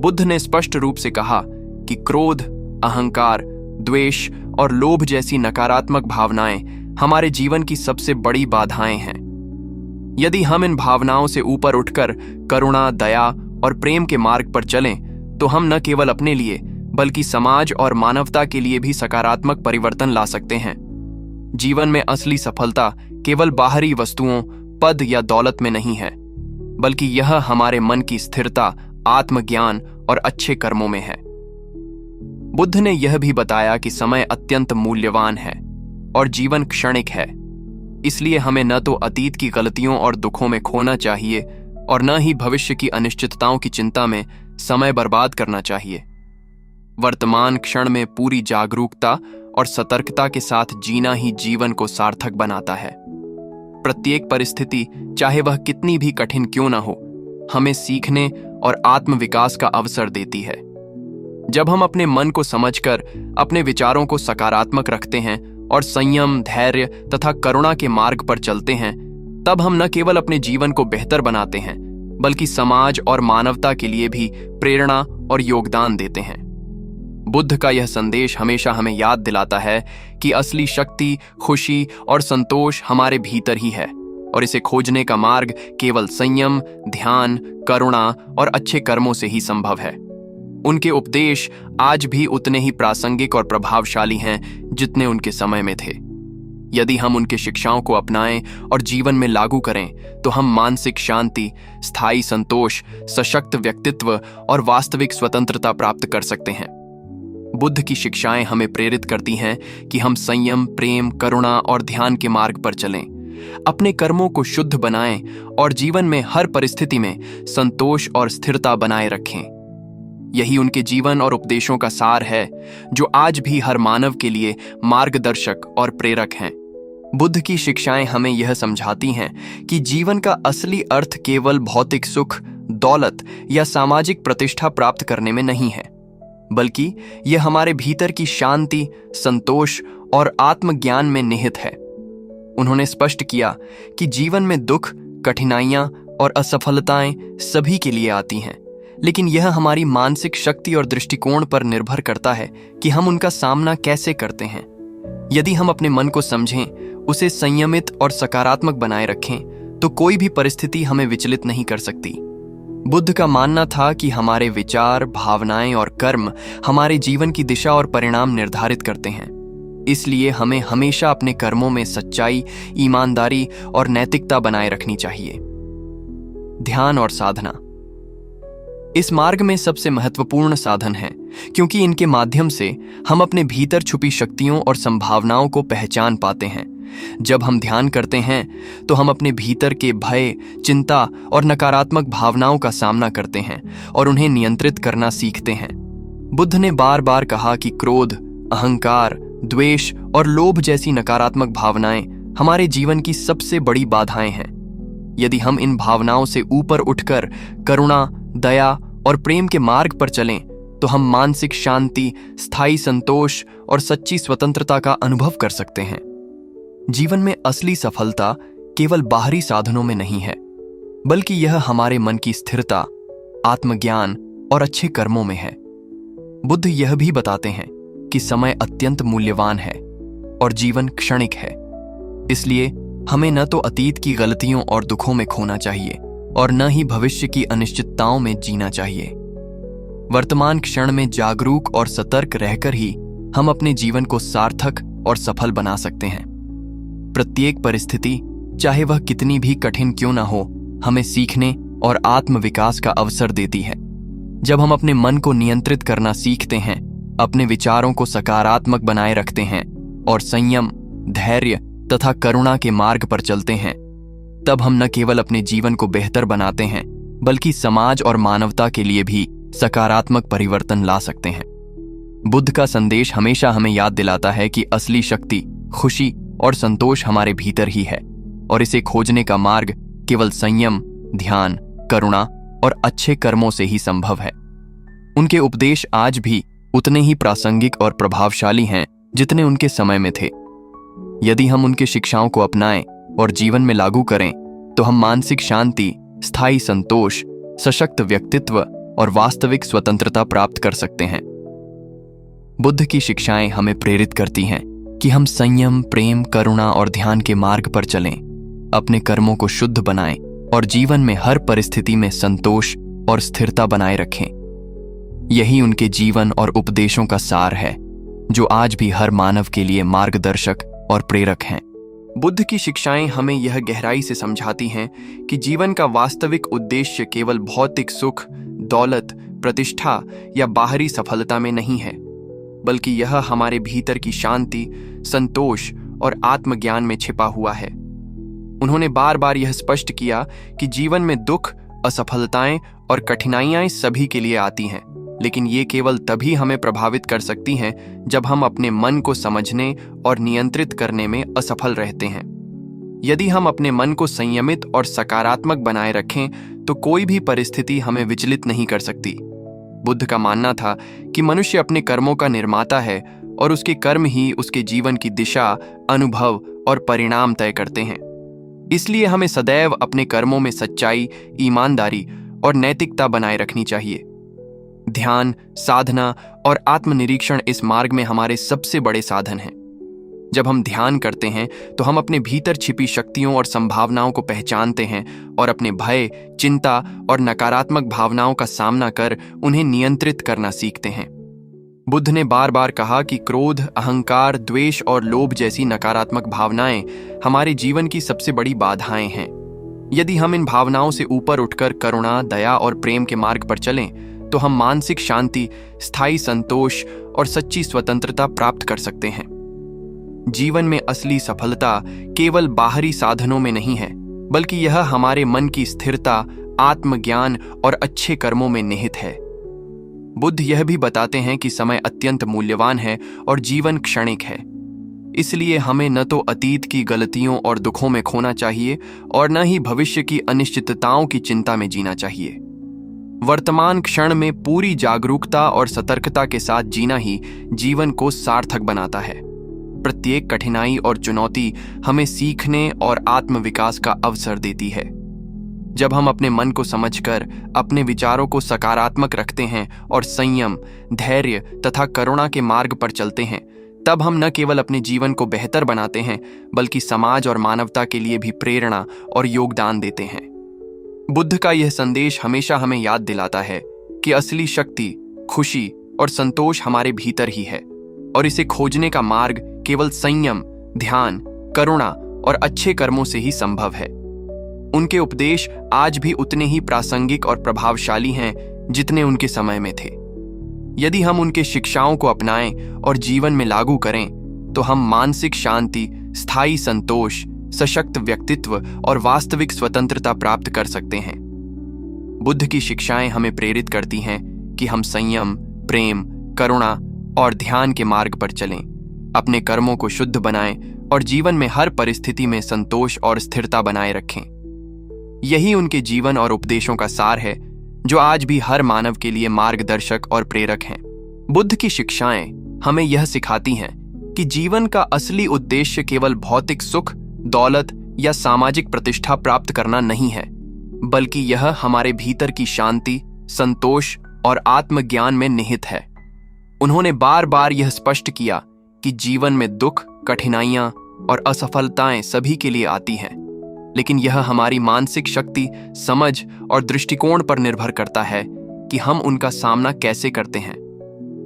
बुद्ध ने स्पष्ट रूप से कहा कि क्रोध, अहंकार, द्वेष और लोभ जैसी नकारात्मक भावनाएं हमारे जीवन की सबसे बड़ी बाधाएं हैं। यदि हम इन भावनाओं से ऊपर उठकर करुणा, दया और प्रेम के मार्ग पर चलें, तो हम न केवल अपने लिए बल्कि समाज और मानवता के लिए भी सकारात्मक परिवर्तन ला सकते हैं। जीवन में असली सफलता केवल बाहरी वस्तुओं, पद या दौलत में नहीं है, बल्कि यह हमारे मन की स्थिरता, आत्मज्ञान और अच्छे कर्मों में है। बुद्ध ने यह भी बताया कि समय अत्यंत मूल्यवान है और जीवन क्षणिक है। इसलिए हमें न तो अतीत की गलतियों और दुखों में खोना चाहिए और न ही भविष्य की अनिश्चितताओं की चिंता में समय बर्बाद करना चाहिए। वर्तमान क्षण में पूरी जागरूकता और सतर्कता के साथ जीना ही जीवन को सार्थक बनाता है। प्रत्येक परिस्थिति, चाहे वह कितनी भी कठिन क्यों न हो, हमें सीखने और आत्मविकास का अवसर देती है। जब हम अपने मन को समझकर अपने विचारों को सकारात्मक रखते हैं और संयम, धैर्य तथा करुणा के मार्ग पर चलते हैं, तब हम न केवल अपने जीवन को बेहतर बनाते हैं, बल्कि समाज और मानवता के लिए भी प्रेरणा और योगदान देते हैं। बुद्ध का यह संदेश हमेशा हमें याद दिलाता है कि असली शक्ति, खुशी और संतोष हमारे भीतर ही है, और इसे खोजने का मार्ग केवल संयम, ध्यान, करुणा और अच्छे कर्मों से ही संभव है। उनके उपदेश आज भी उतने ही प्रासंगिक और प्रभावशाली हैं जितने उनके समय में थे। यदि हम उनके शिक्षाओं को अपनाएं और जीवन में लागू करें, तो हम मानसिक शांति, स्थायी संतोष, सशक्त व्यक्तित्व और वास्तविक स्वतंत्रता प्राप्त कर सकते हैं। बुद्ध की शिक्षाएं हमें प्रेरित करती हैं कि हम संयम, प्रेम, करुणा और ध्यान के मार्ग पर चलें, अपने कर्मों को शुद्ध बनाएं और जीवन में हर परिस्थिति में संतोष और स्थिरता बनाए रखें। यही उनके जीवन और उपदेशों का सार है, जो आज भी हर मानव के लिए मार्गदर्शक और प्रेरक हैं। बुद्ध की शिक्षाएं हमें यह समझाती हैं कि जीवन का असली अर्थ केवल भौतिक सुख, दौलत या सामाजिक प्रतिष्ठा प्राप्त करने में नहीं है, बल्कि यह हमारे भीतर की शांति, संतोष और आत्मज्ञान में निहित है। उन्होंने स्पष्ट किया कि जीवन में दुख, कठिनाइयां और असफलताएं सभी के लिए आती हैं, लेकिन यह हमारी मानसिक शक्ति और दृष्टिकोण पर निर्भर करता है कि हम उनका सामना कैसे करते हैं। यदि हम अपने मन को समझें, उसे संयमित और सकारात्मक बनाए रखें, तो कोई भी परिस्थिति हमें विचलित नहीं कर सकती। बुद्ध का मानना था कि हमारे विचार, भावनाएं और कर्म हमारे जीवन की दिशा और परिणाम निर्धारित करते हैं। इसलिए हमें हमेशा अपने कर्मों में सच्चाई, ईमानदारी और नैतिकता बनाए रखनी चाहिए। ध्यान और साधना इस मार्ग में सबसे महत्वपूर्ण साधन है, क्योंकि इनके माध्यम से हम अपने भीतर छुपी शक्तियों और संभावनाओं को पहचान पाते हैं। जब हम ध्यान करते हैं तो हम अपने भीतर के भय, चिंता और नकारात्मक भावनाओं का सामना करते हैं और उन्हें नियंत्रित करना सीखते हैं। बुद्ध ने बार बार कहा कि क्रोध, अहंकार, द्वेष और लोभ जैसी नकारात्मक भावनाएं हमारे जीवन की सबसे बड़ी बाधाएं हैं। यदि हम इन भावनाओं से ऊपर उठकर करुणा, दया और प्रेम के मार्ग पर चलें, तो हम मानसिक शांति, स्थायी संतोष और सच्ची स्वतंत्रता का अनुभव कर सकते हैं। जीवन में असली सफलता केवल बाहरी साधनों में नहीं है, बल्कि यह हमारे मन की स्थिरता, आत्मज्ञान और अच्छे कर्मों में है। बुद्ध यह भी बताते हैं कि समय अत्यंत मूल्यवान है और जीवन क्षणिक है। इसलिए हमें न तो अतीत की गलतियों और दुखों में खोना चाहिए और न ही भविष्य की अनिश्चितताओं में जीना चाहिए। वर्तमान क्षण में जागरूक और सतर्क रहकर ही हम अपने जीवन को सार्थक और सफल बना सकते हैं। प्रत्येक परिस्थिति, चाहे वह कितनी भी कठिन क्यों ना हो, हमें सीखने और आत्मविकास का अवसर देती है। जब हम अपने मन को नियंत्रित करना सीखते हैं, अपने विचारों को सकारात्मक बनाए रखते हैं और संयम, धैर्य तथा करुणा के मार्ग पर चलते हैं, तब हम न केवल अपने जीवन को बेहतर बनाते हैं, बल्कि समाज और मानवता के लिए भी सकारात्मक परिवर्तन ला सकते हैं। बुद्ध का संदेश हमेशा हमें याद दिलाता है कि असली शक्ति, खुशी और संतोष हमारे भीतर ही है और इसे खोजने का मार्ग केवल संयम, ध्यान, करुणा और अच्छे कर्मों से ही संभव है। उनके उपदेश आज भी उतने ही प्रासंगिक और प्रभावशाली हैं जितने उनके समय में थे। यदि हम उनके शिक्षाओं को अपनाएं और जीवन में लागू करें, तो हम मानसिक शांति, स्थायी संतोष, सशक्त व्यक्तित्व और वास्तविक स्वतंत्रता प्राप्त कर सकते हैं। बुद्ध की शिक्षाएं हमें प्रेरित करती हैं कि हम संयम, प्रेम, करुणा और ध्यान के मार्ग पर चलें, अपने कर्मों को शुद्ध बनाएं और जीवन में हर परिस्थिति में संतोष और स्थिरता बनाए रखें। यही उनके जीवन और उपदेशों का सार है, जो आज भी हर मानव के लिए मार्गदर्शक और प्रेरक हैं। बुद्ध की शिक्षाएं हमें यह गहराई से समझाती हैं कि जीवन का वास्तविक उद्देश्य केवल भौतिक सुख, दौलत, प्रतिष्ठा या बाहरी सफलता में नहीं है, बल्कि यह हमारे भीतर की शांति, संतोष और आत्मज्ञान में छिपा हुआ है। उन्होंने बार बार यह स्पष्ट किया कि जीवन में दुख, असफलताएं और कठिनाइयां सभी के लिए आती हैं, लेकिन ये केवल तभी हमें प्रभावित कर सकती हैं जब हम अपने मन को समझने और नियंत्रित करने में असफल रहते हैं। यदि हम अपने मन को संयमित और सकारात्मक बनाए रखें, तो कोई भी परिस्थिति हमें विचलित नहीं कर सकती। बुद्ध का मानना था कि मनुष्य अपने कर्मों का निर्माता है और उसके कर्म ही उसके जीवन की दिशा, अनुभव और परिणाम तय करते हैं। इसलिए हमें सदैव अपने कर्मों में सच्चाई, ईमानदारी और नैतिकता बनाए रखनी चाहिए। ध्यान, साधना और आत्मनिरीक्षण इस मार्ग में हमारे सबसे बड़े साधन हैं। जब हम ध्यान करते हैं तो हम अपने भीतर छिपी शक्तियों और संभावनाओं को पहचानते हैं और अपने भय, चिंता और नकारात्मक भावनाओं का सामना कर उन्हें नियंत्रित करना सीखते हैं। बुद्ध ने बार बार कहा कि क्रोध, अहंकार, द्वेष और लोभ जैसी नकारात्मक भावनाएं हमारे जीवन की सबसे बड़ी बाधाएं हैं। यदि हम इन भावनाओं से ऊपर उठकर करुणा, दया और प्रेम के मार्ग पर चलें, तो हम मानसिक शांति, स्थायी संतोष और सच्ची स्वतंत्रता प्राप्त कर सकते हैं। जीवन में असली सफलता केवल बाहरी साधनों में नहीं है, बल्कि यह हमारे मन की स्थिरता, आत्मज्ञान और अच्छे कर्मों में निहित है। बुद्ध यह भी बताते हैं कि समय अत्यंत मूल्यवान है और जीवन क्षणिक है। इसलिए हमें न तो अतीत की गलतियों और दुखों में खोना चाहिए और न ही भविष्य की अनिश्चितताओं की चिंता में जीना चाहिए। वर्तमान क्षण में पूरी जागरूकता और सतर्कता के साथ जीना ही जीवन को सार्थक बनाता है। प्रत्येक कठिनाई और चुनौती हमें सीखने और आत्मविकास का अवसर देती है। जब हम अपने मन को समझकर अपने विचारों को सकारात्मक रखते हैं और संयम, धैर्य तथा करुणा के मार्ग पर चलते हैं, तब हम न केवल अपने जीवन को बेहतर बनाते हैं बल्कि समाज और मानवता के लिए भी प्रेरणा और योगदान देते हैं। बुद्ध का यह संदेश हमेशा हमें याद दिलाता है कि असली शक्ति, खुशी और संतोष हमारे भीतर ही है और इसे खोजने का मार्ग केवल संयम, ध्यान, करुणा और अच्छे कर्मों से ही संभव है। उनके उपदेश आज भी उतने ही प्रासंगिक और प्रभावशाली हैं जितने उनके समय में थे। यदि हम उनके शिक्षाओं को अपनाएं और जीवन में लागू करें तो हम मानसिक शांति, स्थायी संतोष, सशक्त व्यक्तित्व और वास्तविक स्वतंत्रता प्राप्त कर सकते हैं। बुद्ध की शिक्षाएं हमें प्रेरित करती हैं कि हम संयम, प्रेम, करुणा और ध्यान के मार्ग पर चलें, अपने कर्मों को शुद्ध बनाएं और जीवन में हर परिस्थिति में संतोष और स्थिरता बनाए रखें। यही उनके जीवन और उपदेशों का सार है जो आज भी हर मानव के लिए मार्गदर्शक और प्रेरक हैं। बुद्ध की शिक्षाएं हमें यह सिखाती हैं कि जीवन का असली उद्देश्य केवल भौतिक सुख, दौलत या सामाजिक प्रतिष्ठा प्राप्त करना नहीं है, बल्कि यह हमारे भीतर की शांति, संतोष और आत्मज्ञान में निहित है। उन्होंने बार बार यह स्पष्ट किया कि जीवन में दुख, कठिनाइयां और असफलताएं सभी के लिए आती हैं, लेकिन यह हमारी मानसिक शक्ति, समझ और दृष्टिकोण पर निर्भर करता है कि हम उनका सामना कैसे करते हैं।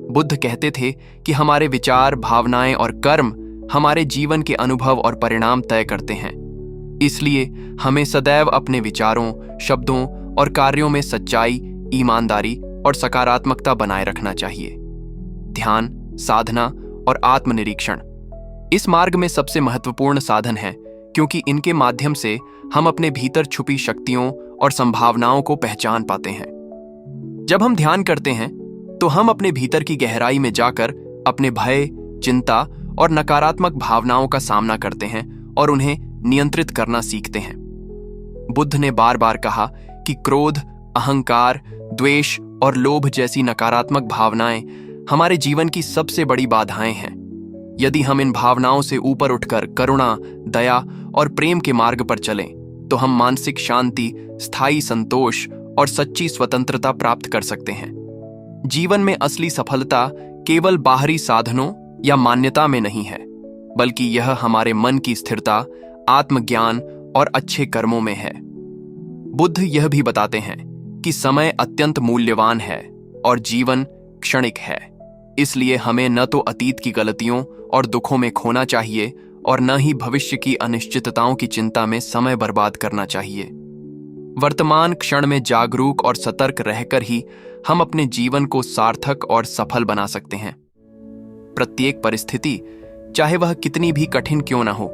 बुद्ध कहते थे कि हमारे विचार, भावनाएं और कर्म हमारे जीवन के अनुभव और परिणाम तय करते हैं। इसलिए हमें सदैव अपने विचारों, शब्दों और कार्यों में सच्चाई, ईमानदारी और सकारात्मकता बनाए रखना चाहिए। ध्यान, साधना और आत्मनिरीक्षण इस मार्ग में सबसे महत्वपूर्ण साधन है, क्योंकि इनके माध्यम से हम अपने भीतर छुपी शक्तियों और संभावनाओं को पहचान पाते हैं। जब हम ध्यान करते हैं तो हम अपने भीतर की गहराई में जाकर अपने भय, चिंता और नकारात्मक भावनाओं का सामना करते हैं और उन्हें नियंत्रित करना सीखते हैं। बुद्ध ने बार बार कहा कि क्रोध, अहंकार, द्वेष और लोभ जैसी नकारात्मक भावनाएं हमारे जीवन की सबसे बड़ी बाधाएं हैं। यदि हम इन भावनाओं से ऊपर उठकर करुणा, दया और प्रेम के मार्ग पर चलें, तो हम मानसिक शांति, स्थायी संतोष और सच्ची स्वतंत्रता प्राप्त कर सकते हैं। जीवन में असली सफलता केवल बाहरी साधनों या मान्यता में नहीं है, बल्कि यह हमारे मन की स्थिरता, आत्मज्ञान और अच्छे कर्मों में है। बुद्ध यह भी बताते हैं कि समय अत्यंत मूल्यवान है और जीवन क्षणिक है। इसलिए हमें न तो अतीत की गलतियों और दुखों में खोना चाहिए और न ही भविष्य की अनिश्चितताओं की चिंता में समय बर्बाद करना चाहिए। वर्तमान क्षण में जागरूक और सतर्क रहकर ही हम अपने जीवन को सार्थक और सफल बना सकते हैं। प्रत्येक परिस्थिति, चाहे वह कितनी भी कठिन क्यों न हो,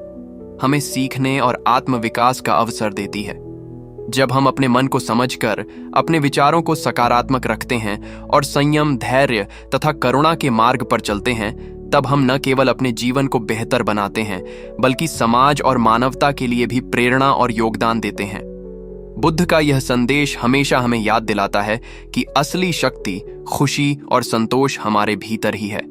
हमें सीखने और आत्मविकास का अवसर देती है। जब हम अपने मन को समझकर अपने विचारों को सकारात्मक रखते हैं और संयम, धैर्य तथा करुणा के मार्ग पर चलते हैं, तब हम न केवल अपने जीवन को बेहतर बनाते हैं, बल्कि समाज और मानवता के लिए भी प्रेरणा और योगदान देते हैं। बुद्ध का यह संदेश हमेशा हमें याद दिलाता है कि असली शक्ति, खुशी और संतोष हमारे भीतर ही है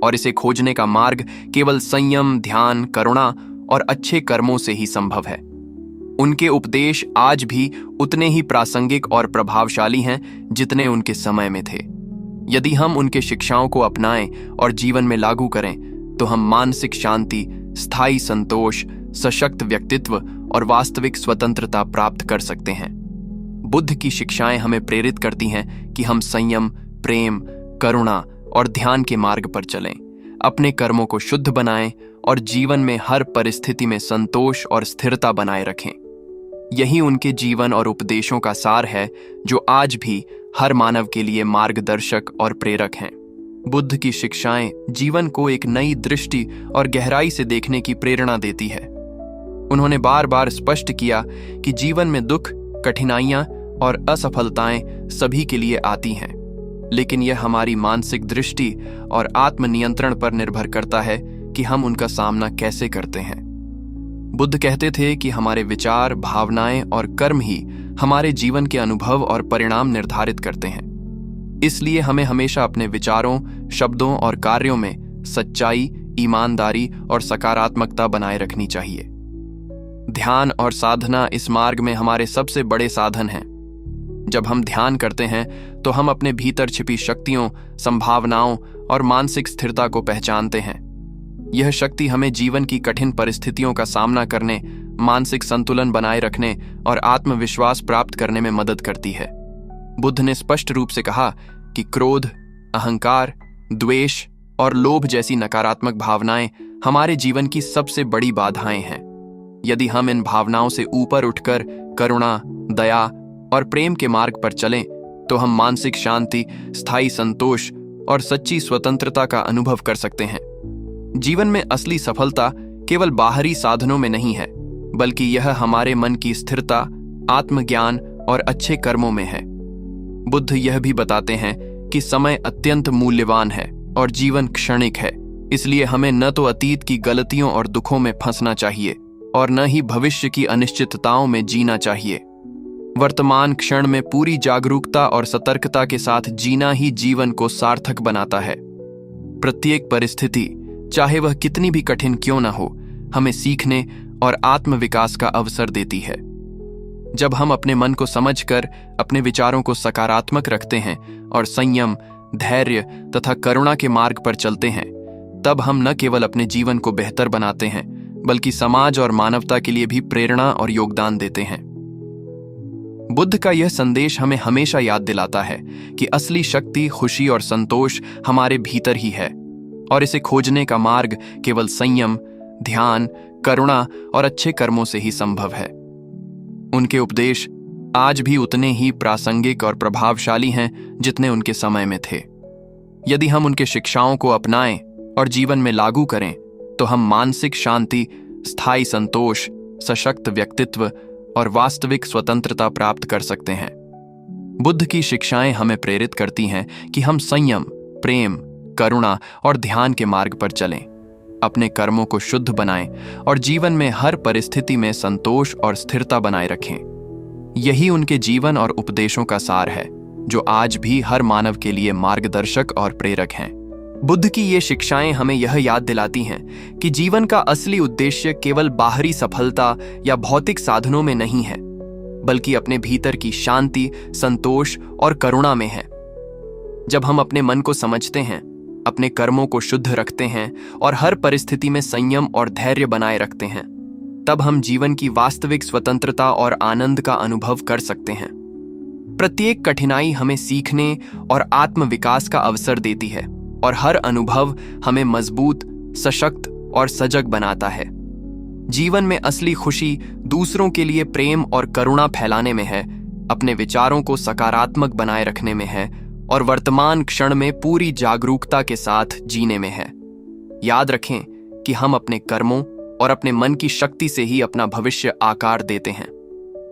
और इसे खोजने का मार्ग केवल संयम, ध्यान, करुणा और अच्छे कर्मों से ही संभव है। उनके उपदेश आज भी उतने ही प्रासंगिक और प्रभावशाली हैं जितने उनके समय में थे। यदि हम उनके शिक्षाओं को अपनाएं और जीवन में लागू करें, तो हम मानसिक शांति, स्थायी संतोष, सशक्त व्यक्तित्व और वास्तविक स्वतंत्रता प्राप्त कर सकते हैं। बुद्ध की शिक्षाएं हमें प्रेरित करती हैं कि हम संयम, प्रेम, करुणा और ध्यान के मार्ग पर चलें, अपने कर्मों को शुद्ध बनाएं और जीवन में हर परिस्थिति में संतोष और स्थिरता बनाए रखें। यही उनके जीवन और उपदेशों का सार है जो आज भी हर मानव के लिए मार्गदर्शक और प्रेरक हैं। बुद्ध की शिक्षाएं जीवन को एक नई दृष्टि और गहराई से देखने की प्रेरणा देती है। उन्होंने बार बार स्पष्ट किया कि जीवन में दुख, कठिनाइयां और असफलताएं सभी के लिए आती हैं, लेकिन यह हमारी मानसिक दृष्टि और आत्मनियंत्रण पर निर्भर करता है कि हम उनका सामना कैसे करते हैं। बुद्ध कहते थे कि हमारे विचार, भावनाएं और कर्म ही हमारे जीवन के अनुभव और परिणाम निर्धारित करते हैं। इसलिए हमें हमेशा अपने विचारों, शब्दों और कार्यों में सच्चाई, ईमानदारी और सकारात्मकता बनाए रखनी चाहिए। ध्यान और साधना इस मार्ग में हमारे सबसे बड़े साधन हैं। जब हम ध्यान करते हैं तो हम अपने भीतर छिपी शक्तियों, संभावनाओं और मानसिक स्थिरता को पहचानते हैं। यह शक्ति हमें जीवन की कठिन परिस्थितियों का सामना करने, मानसिक संतुलन बनाए रखने और आत्मविश्वास प्राप्त करने में मदद करती है। बुद्ध ने स्पष्ट रूप से कहा कि क्रोध, अहंकार, द्वेष और लोभ जैसी नकारात्मक भावनाएं हमारे जीवन की सबसे बड़ी बाधाएं हैं। यदि हम इन भावनाओं से ऊपर उठकर करुणा, दया और प्रेम के मार्ग पर चलें, तो हम मानसिक शांति, स्थायी संतोष और सच्ची स्वतंत्रता का अनुभव कर सकते हैं। जीवन में असली सफलता केवल बाहरी साधनों में नहीं है, बल्कि यह हमारे मन की स्थिरता, आत्मज्ञान और अच्छे कर्मों में है। बुद्ध यह भी बताते हैं कि समय अत्यंत मूल्यवान है और जीवन क्षणिक है, इसलिए हमें न तो अतीत की गलतियों और दुखों में फंसना चाहिए और न ही भविष्य की अनिश्चितताओं में जीना चाहिए। वर्तमान क्षण में पूरी जागरूकता और सतर्कता के साथ जीना ही जीवन को सार्थक बनाता है। प्रत्येक परिस्थिति, चाहे वह कितनी भी कठिन क्यों न हो, हमें सीखने और आत्मविकास का अवसर देती है। जब हम अपने मन को समझकर अपने विचारों को सकारात्मक रखते हैं और संयम, धैर्य तथा करुणा के मार्ग पर चलते हैं, तब हम न केवल अपने जीवन को बेहतर बनाते हैं, बल्कि समाज और मानवता के लिए भी प्रेरणा और योगदान देते हैं। बुद्ध का यह संदेश हमें हमेशा याद दिलाता है कि असली शक्ति, खुशी और संतोष हमारे भीतर ही है और इसे खोजने का मार्ग केवल संयम, ध्यान, करुणा और अच्छे कर्मों से ही संभव है। उनके उपदेश आज भी उतने ही प्रासंगिक और प्रभावशाली हैं जितने उनके समय में थे। यदि हम उनके शिक्षाओं को अपनाएं और जीवन में लागू करें, तो हम मानसिक शांति, स्थायी संतोष, सशक्त व्यक्तित्व और वास्तविक स्वतंत्रता प्राप्त कर सकते हैं। बुद्ध की शिक्षाएं हमें प्रेरित करती हैं कि हम संयम, प्रेम, करुणा और ध्यान के मार्ग पर चलें, अपने कर्मों को शुद्ध बनाएं और जीवन में हर परिस्थिति में संतोष और स्थिरता बनाए रखें। यही उनके जीवन और उपदेशों का सार है, जो आज भी हर मानव के लिए मार्गदर्शक और प्रेरक हैं। बुद्ध की ये शिक्षाएं हमें यह याद दिलाती हैं कि जीवन का असली उद्देश्य केवल बाहरी सफलता या भौतिक साधनों में नहीं है, बल्कि अपने भीतर की शांति, संतोष और करुणा में है। जब हम अपने मन को समझते हैं, अपने कर्मों को शुद्ध रखते हैं और हर परिस्थिति में संयम और धैर्य बनाए रखते हैं, तब हम जीवन की वास्तविक स्वतंत्रता और आनंद का अनुभव कर सकते हैं। प्रत्येक कठिनाई हमें सीखने और आत्मविकास का अवसर देती है और हर अनुभव हमें मजबूत, सशक्त और सजग बनाता है। जीवन में असली खुशी दूसरों के लिए प्रेम और करुणा फैलाने में है, अपने विचारों को सकारात्मक बनाए रखने में है और वर्तमान क्षण में पूरी जागरूकता के साथ जीने में है। याद रखें कि हम अपने कर्मों और अपने मन की शक्ति से ही अपना भविष्य आकार देते हैं।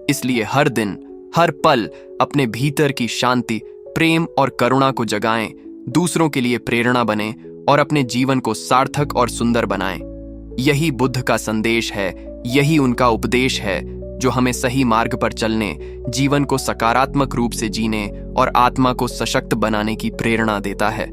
इसलिए हर दिन, हर पल अपने भीतर की शांति, प्रेम और करुणा को जगाएं, दूसरों के लिए प्रेरणा बने और अपने जीवन को सार्थक और सुंदर बनाएं। यही बुद्ध का संदेश है, यही उनका उपदेश है, जो हमें सही मार्ग पर चलने, जीवन को सकारात्मक रूप से जीने और आत्मा को सशक्त बनाने की प्रेरणा देता है।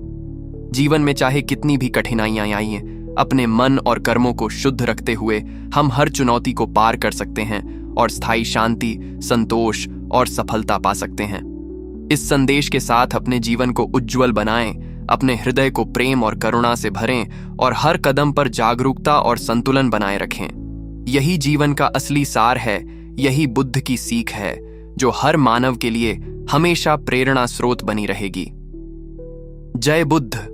जीवन में चाहे कितनी भी कठिनाइयां आएं, अपने मन और कर्मों को शुद्ध रखते हुए हम हर चुनौती को पार कर सकते हैं और स्थायी शांति, संतोष और सफलता पा सकते हैं। इस संदेश के साथ अपने जीवन को उज्जवल बनाएं, अपने हृदय को प्रेम और करुणा से भरें और हर कदम पर जागरूकता और संतुलन बनाए रखें। यही जीवन का असली सार है, यही बुद्ध की सीख है, जो हर मानव के लिए हमेशा प्रेरणा स्रोत बनी रहेगी। जय बुद्ध।